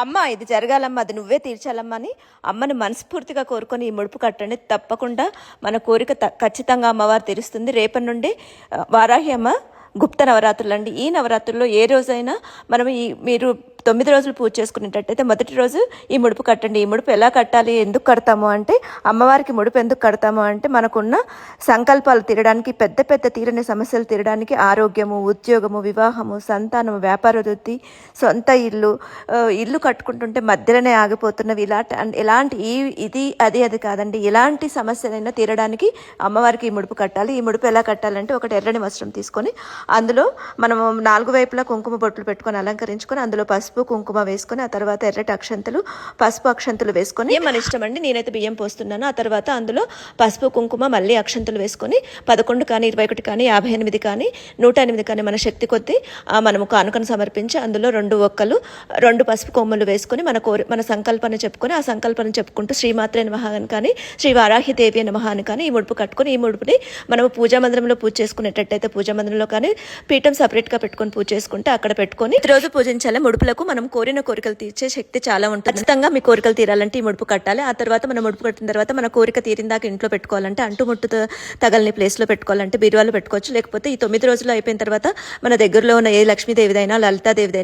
అమ్మ ఇది జరగాలమ్మా, అది నువ్వే తీర్చాలమ్మా అని అమ్మను మనస్ఫూర్తిగా కోరుకొని ఈ ముడుపు కట్టండి. తప్పకుండా మన కోరిక ఖచ్చితంగా అమ్మవారు తీరుస్తుంది. రేపటి నుండి వారాహి అమ్మ గుప్త నవరాత్రులు అండి. ఈ నవరాత్రుల్లో ఏ రోజైనా మనం మీరు 9 రోజులు పూజ చేసుకునేటట్టయితే మొదటి రోజు ఈ ముడుపు కట్టండి. ఈ ముడుపు ఎలా కట్టాలి, ఎందుకు కడతాము అంటే, అమ్మవారికి ముడుపు ఎందుకు కడతాము అంటే, మనకున్న సంకల్పాలు తీరడానికి, పెద్ద పెద్ద తీరని సమస్యలు తీరడానికి, ఆరోగ్యము, ఉద్యోగము, వివాహము, సంతానము, వ్యాపార వృద్ధి, సొంత ఇల్లు కట్టుకుంటుంటే మధ్యలోనే ఆగిపోతున్నవి, ఎలాంటి ఇది అది కాదండి, ఎలాంటి సమస్యలైనా తీరడానికి అమ్మవారికి ఈ ముడుపు కట్టాలి. ఈ ముడుపు ఎలా కట్టాలంటే, ఒకటి ఎర్రని వస్త్రం తీసుకొని అందులో మనము 4 వైపులా కుంకుమ బొట్లు పెట్టుకొని అలంకరించుకొని అందులో పసుపు కుంకుమ వేసుకొని, ఆ తర్వాత ఎర్రటి అక్షంతలు, పసుపు అక్షంతలు వేసుకొని, మన ఇష్టం అండి, నేనైతే బియ్యం పోస్తున్నాను. ఆ తర్వాత అందులో పసుపు కుంకుమ మళ్ళీ అక్షంతలు వేసుకొని 11 కానీ 21 కానీ 58 కానీ 108 కానీ మన శక్తి కొద్దీ మనము కానుకను సమర్పించి అందులో 2 ఒక్కలు 2 పసుపు కొమ్మలు వేసుకొని మన సంకల్పాన్ని చెప్పుకొని, ఆ సంకల్పాన్ని చెప్పుకుంటూ శ్రీమాత్రే నమః అని కానీ శ్రీ వారాహి దేవి నమః అని కానీ ఈ ముడుపు కట్టుకొని, ఈ ముడుపుని మనము పూజా మందిరంలో పూజ చేసుకునేటట్టయితే పూజా మందిరంలో కానీ పీఠం సపరేట్గా పెట్టుకొని పూజ చేసుకుంటే అక్కడ పెట్టుకొని రోజు పూజించాలి. ముడుపులకు మనం కోరిన కోరికలు తీర్చే శక్తి చాలా ఉంటుంది. ఖచ్చితంగా మీ కోరికలు తీరాలంటే ఈ ముడుపు కట్టాలి. ఆ తర్వాత మనం ముడుపు కట్టిన తర్వాత మన కోరిక తీరిందాక ఇంట్లో పెట్టుకోవాలంటే, అంటుముట్టు తగలని ప్లేస్లో పెట్టుకోవాలంటే బీరువాలో పెట్టుకోవచ్చు. లేకపోతే ఈ 9 రోజులు అయిపోయిన తర్వాత మన దగ్గరలో ఉన్న ఏ లక్ష్మీదేవిదైనా లలితాదేవిదైనా